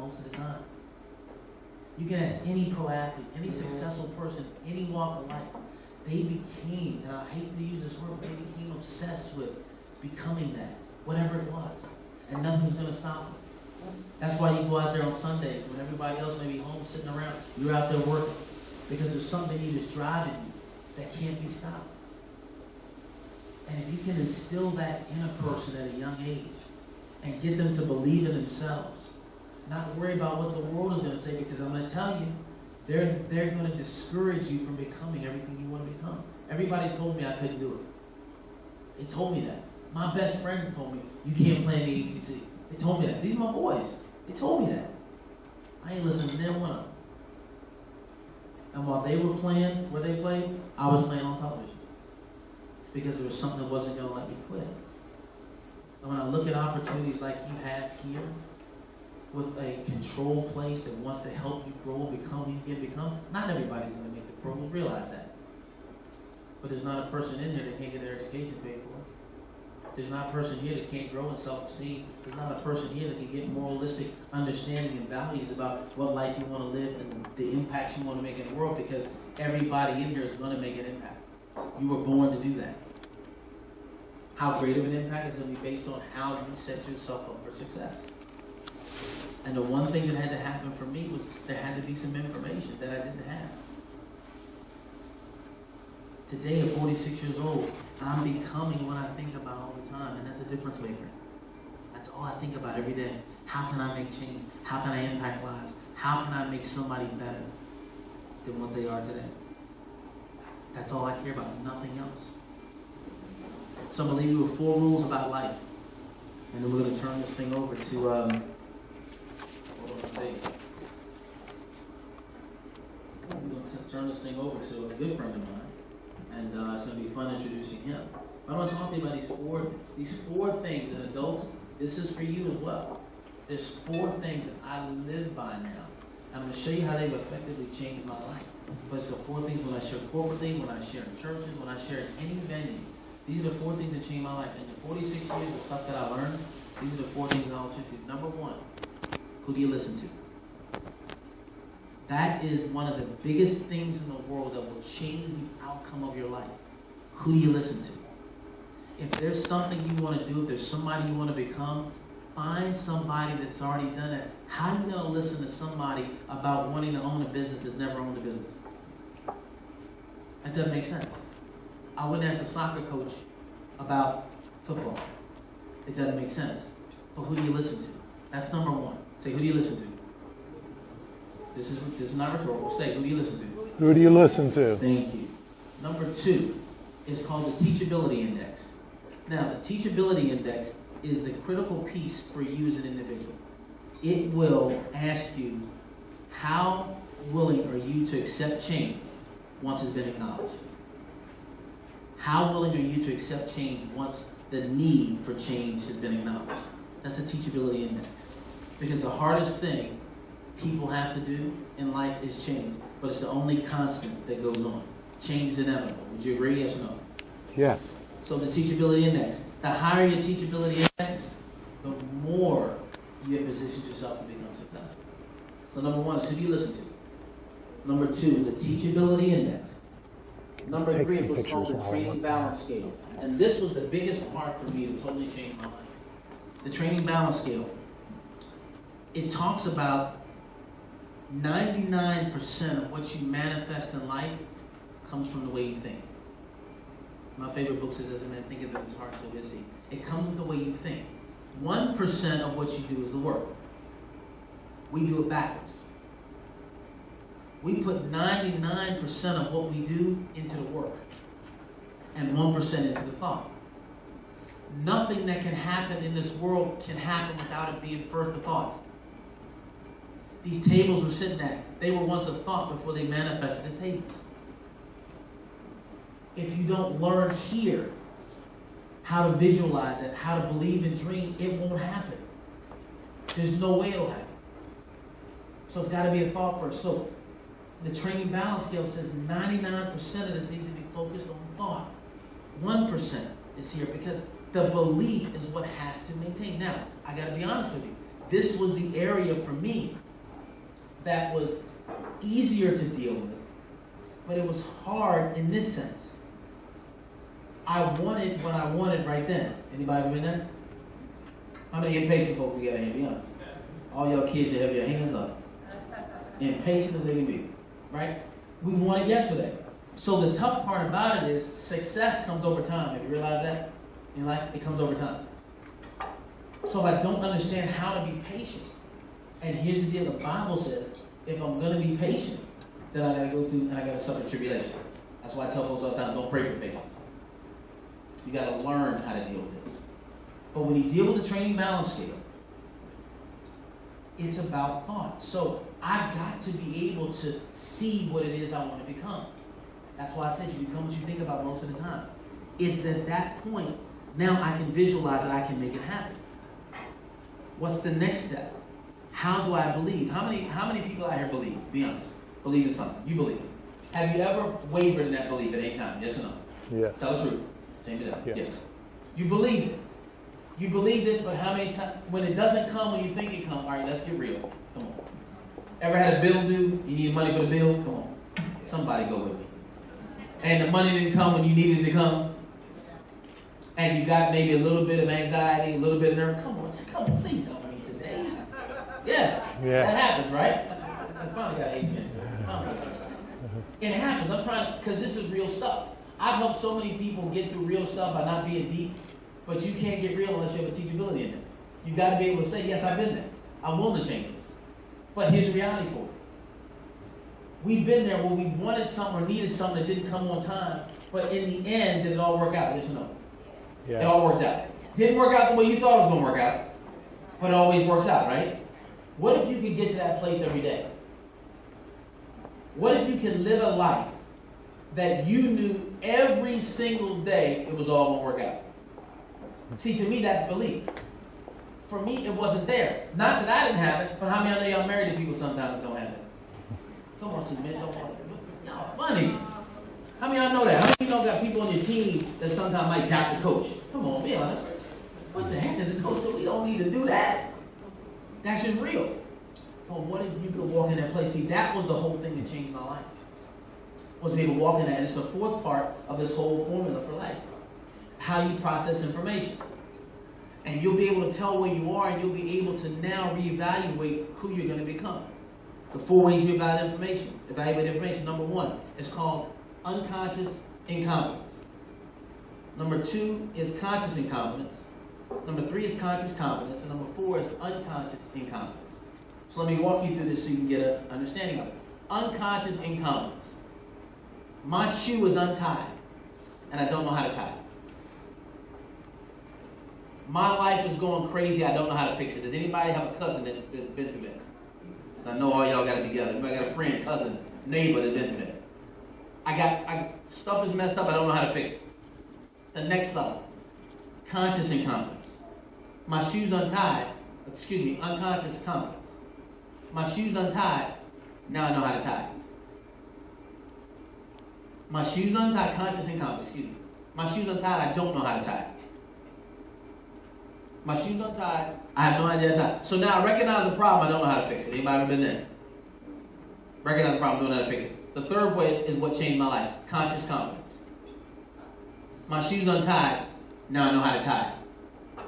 most of the time. You can ask any pro athlete, any successful person, any walk of life. They became, and I hate to use this word, but they became obsessed with becoming that, whatever it was. And nothing's going to stop them. That's why you go out there on Sundays when everybody else may be home sitting around. You're out there working because there's something in you that's driving you that can't be stopped. And if you can instill that in a person at a young age and get them to believe in themselves, not worry about what the world is going to say, because I'm going to tell you, they're going to discourage you from becoming everything you want to become. Everybody told me I couldn't do it. They told me that. My best friend told me, you can't play in the ACC. They told me that. These are my boys. They told me that. I ain't listening to them one of them. And while they were playing where they played, I was playing on television. Because there was something that wasn't going to let me quit. And when I look at opportunities like you have here, with a controlled place that wants to help you grow and become who you can become, not everybody's going to make the pros, realize that. But there's not a person in here that can't get their education paid for. There's not a person here that can't grow in self-esteem. There's not a person here that can get moralistic understanding and values about what life you want to live and the impacts you want to make in the world, because everybody in here is going to make an impact. You were born to do that. How great of an impact is going to be based on how you set yourself up for success. And the one thing that had to happen for me was there had to be some information that I didn't have. Today, at 46 years old, I'm becoming what I think about all the time, and that's a difference maker. That's all I think about every day. How can I make change? How can I impact lives? How can I make somebody better than what they are today? That's all I care about, nothing else. So I'm going to leave you with 4 rules about life. And then we're going to turn this thing over to... I'm going to turn this thing over to a good friend of mine, and it's going to be fun introducing him. But I want to talk to you about these four things, and adults, this is for you as well. There's 4 things that I live by now. I'm going to show you how they've effectively changed my life. But it's the 4 things when I share corporately, when I share in churches, when I share in any venue. These are the 4 things that changed my life. And the 46 years of stuff that I learned, these are the 4 things I want you to do. Number 1. Who do you listen to? That is one of the biggest things in the world that will change the outcome of your life. Who do you listen to? If there's something you want to do, if there's somebody you want to become, find somebody that's already done it. How are you going to listen to somebody about wanting to own a business that's never owned a business? That doesn't make sense. I wouldn't ask a soccer coach about football. It doesn't make sense. But who do you listen to? That's number 1. Say, who do you listen to? This is not rhetorical. Say, who do you listen to? Who do you listen to? Thank you. Number 2 is called the Teachability Index. Now, the Teachability Index is the critical piece for you as an individual. It will ask you, how willing are you to accept change once it's been acknowledged? How willing are you to accept change once the need for change has been acknowledged? That's the Teachability Index. Because the hardest thing people have to do in life is change, but it's the only constant that goes on. Change is inevitable. Would you agree? Yes or no? Yes. So the Teachability Index. The higher your Teachability Index, the more you have positioned yourself to become successful. So number 1 is who do you listen to? Number 2 is the Teachability Index. Number 3 is what's called the Training Balance Scale. And this was the biggest part for me that totally changed my life. The Training Balance Scale. It talks about 99% of what you manifest in life comes from the way you think. My favorite book says, as a man thinketh in his heart, so is he. It comes with the way you think. 1% of what you do is the work. We do it backwards. We put 99% of what we do into the work and 1% into the thought. Nothing that can happen in this world can happen without it being first a thought. These tables we're sitting at, they were once a thought before they manifested as tables. If you don't learn here how to visualize it, how to believe and dream, it won't happen. There's no way it'll happen. So it's got to be a thought first. So the Training Balance Scale says 99% of this needs to be focused on thought. 1% is here because the belief is what has to maintain. Now, I got to be honest with you. this was the area for me that was easier to deal with, but it was hard in this sense. I wanted what I wanted right then. Anybody been there? How many impatient folks we got here? Be honest. All y'all kids should have your hands up. Impatient as they can be, right? We want it yesterday. So the tough part about it is success comes over time. Have you realized that? In life, it comes over time. So if I don't understand how to be patient, and here's the deal, the Bible says, if I'm going to be patient, then I got to go through and I got to suffer tribulation. That's why I tell folks all the time, don't pray for patience. You got to learn how to deal with this. But when you deal with the training balance scale, it's about thought. So I've got to be able to see what it is I want to become. That's why I said you become what you think about most of the time. It's at that point, now I can visualize it, I can make it happen. What's the next step? How do I believe? How many people out here believe? Be honest. Believe in something. You believe. Have you ever wavered in that belief at any time? Yes or no? Yes. Tell the truth. Same it up. Yes. Yes. You believe it. You believed it, but how many times? When it doesn't come when you think it comes, all right, let's get real. Come on. Ever had a bill due? You needed money for the bill? Come on. Somebody go with me. And the money didn't come when you needed it to come? And you got maybe a little bit of anxiety, a little bit of nerve? Come on, please help me today. Yes. Yeah. That happens, right? I finally got an amen. It happens. I'm trying to, because this is real stuff. I've helped so many people get through real stuff by not being deep, but you can't get real unless you have a teachability index. You've got to be able to say, yes, I've been there. I'm willing to change this. But here's the reality for it. We've been there where we wanted something or needed something that didn't come on time, but in the end, did it all work out? Yes or no? Yes. It all worked out. Didn't work out the way you thought it was going to work out, but it always works out, right? What if you could get to that place every day? What if you could live a life that you knew every single day it was all going to work out? See, to me, that's belief. For me, it wasn't there. Not that I didn't have it, but how many of y'all married to people sometimes don't have it? Come on, see, men don't want it. Y'all funny. How many of y'all know that? How many of y'all got people on your team that sometimes might doubt the coach? Come on, be honest. What the heck is the coach? We don't need to do that. That's just real. But what if you could walk in that place? See, that was the whole thing that changed my life. Was to be able to walk in that. And it's the fourth part of this whole formula for life. How you process information. And you'll be able to tell where you are, and you'll be able to now reevaluate who you're going to become. The 4 ways you evaluate information. Number 1, it's called unconscious incompetence. Number 2 is conscious incompetence. Number 3 is conscious competence. And number 4 is unconscious incompetence. So let me walk you through this so you can get an understanding of it. Unconscious incompetence. My shoe is untied, and I don't know how to tie it. My life is going crazy, I don't know how to fix it. Does anybody have a cousin that's been through that? I know all y'all got it together. I got a friend, cousin, neighbor that's been through that. Stuff is messed up, I don't know how to fix it. The next level, conscious incompetence. My shoe's untied, unconscious competence. My shoe's untied, now I know how to tie it. My shoe's untied, conscious incompetence, My shoe's untied, I don't know how to tie it. My shoe's untied, I have no idea how to tie it. So now I recognize the problem, I don't know how to fix it. Anybody ever been there? Recognize the problem, don't know how to fix it. The third way is what changed my life, conscious competence. My shoe's untied, now I know how to tie it.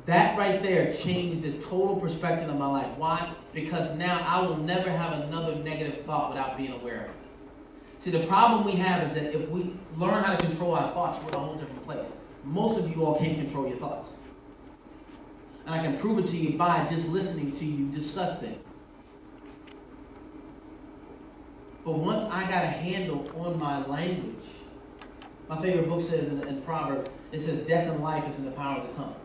That right there changed the total perspective of my life. Why? Because now I will never have another negative thought without being aware of it. See, the problem we have is that if we learn how to control our thoughts, we're in a whole different place. Most of you all can't control your thoughts. And I can prove it to you by just listening to you discuss things. But once I got a handle on my language, my favorite book says in Proverbs, it says death and life is in the power of the tongue.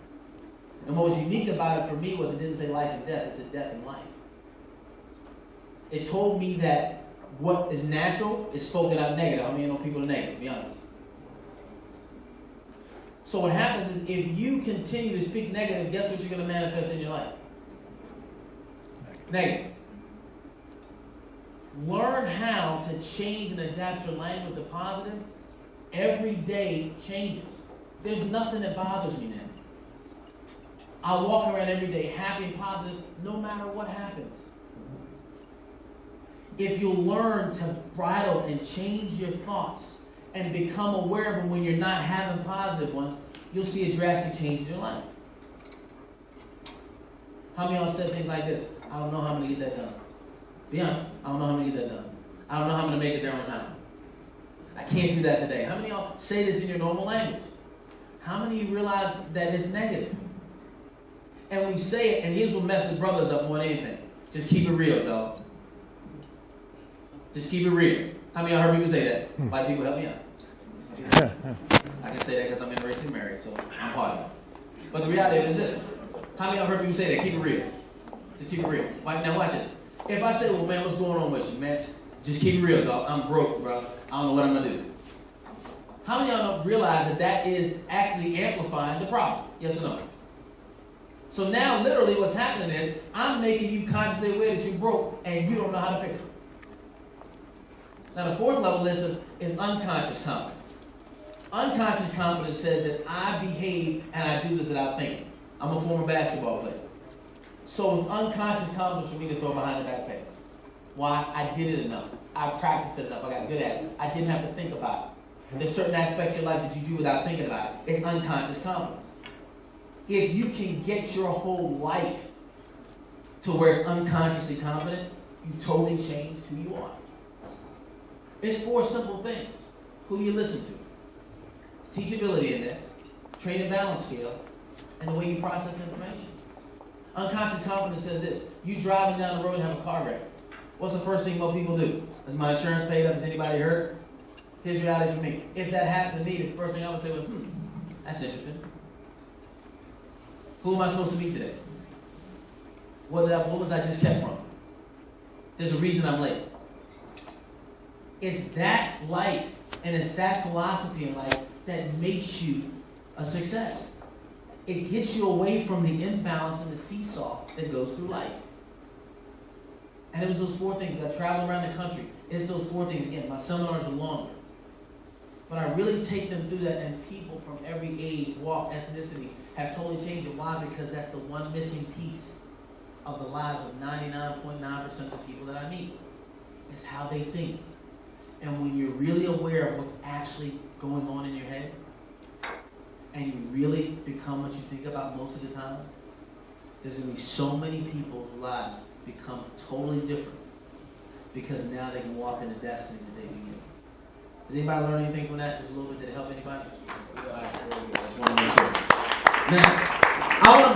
And what was unique about it for me was it didn't say life and death, it said death and life. It told me that what is natural is spoken out negative. How many know people are negative? Be honest. So what happens is if you continue to speak negative, guess what you're going to manifest in your life? Negative. Learn how to change and adapt your language to positive. Every day changes. There's nothing that bothers me now. I walk around every day happy and positive no matter what happens. If you'll learn to bridle and change your thoughts and become aware of them when you're not having positive ones, you'll see a drastic change in your life. How many of y'all said things like this? I don't know how I'm going to get that done. Be honest. I don't know how I'm going to get that done. I don't know how I'm going to make it there on time. I can't do that today. How many of y'all say this in your normal language? How many of you realize that it's negative? And we say it, and here's what messes brothers up more than anything. Just keep it real, dog. Just keep it real. How many of y'all heard people say that? White people, help me out. I can say that because I'm interracially married, so I'm part of it. But the reality is this. How many of y'all heard people say that? Keep it real. Just keep it real. Now watch it. If I say, well, man, what's going on with you, man? Just keep it real, dog. I'm broke, bro. I don't know what I'm going to do. How many of y'all don't realize that that is actually amplifying the problem? Yes or no? So now, literally, what's happening is, I'm making you consciously aware that you're broke, and you don't know how to fix it. Now, the fourth level of this is unconscious confidence. Unconscious confidence says that I behave and I do this without thinking. I'm a former basketball player. So it's unconscious confidence for me to throw behind the back pass. Why? I did it enough. I practiced it enough. I got good at it. I didn't have to think about it. There's certain aspects of your life that you do without thinking about it. It's unconscious confidence. If you can get your whole life to where it's unconsciously confident, you've totally changed who you are. It's four simple things. Who you listen to. Teachability index, train and balance scale, and the way you process information. Unconscious confidence says this. You driving down the road and have a car wreck. What's the first thing most people do? Is my insurance paid up? Is anybody hurt? Here's reality for me. If that happened to me, the first thing I would say was, that's interesting. Who am I supposed to meet today? What was I just kept from? There's a reason I'm late. It's that life and it's that philosophy in life that makes you a success. It gets you away from the imbalance and the seesaw that goes through life. And it was those four things. I travel around the country. It's those four things. Again, my seminars are longer. But I really take them through that, and people from every age, walk, ethnicity have totally changed it. Why? Because that's the one missing piece of the lives of 99.9% of the people that I meet. It's how they think. And when you're really aware of what's actually going on in your head, and you really become what you think about most of the time, there's going to be so many people's lives become totally different because now they can walk in the destiny that they begin. Did anybody learn anything from that? Just a little bit. Did it help anybody? All right, now, I want to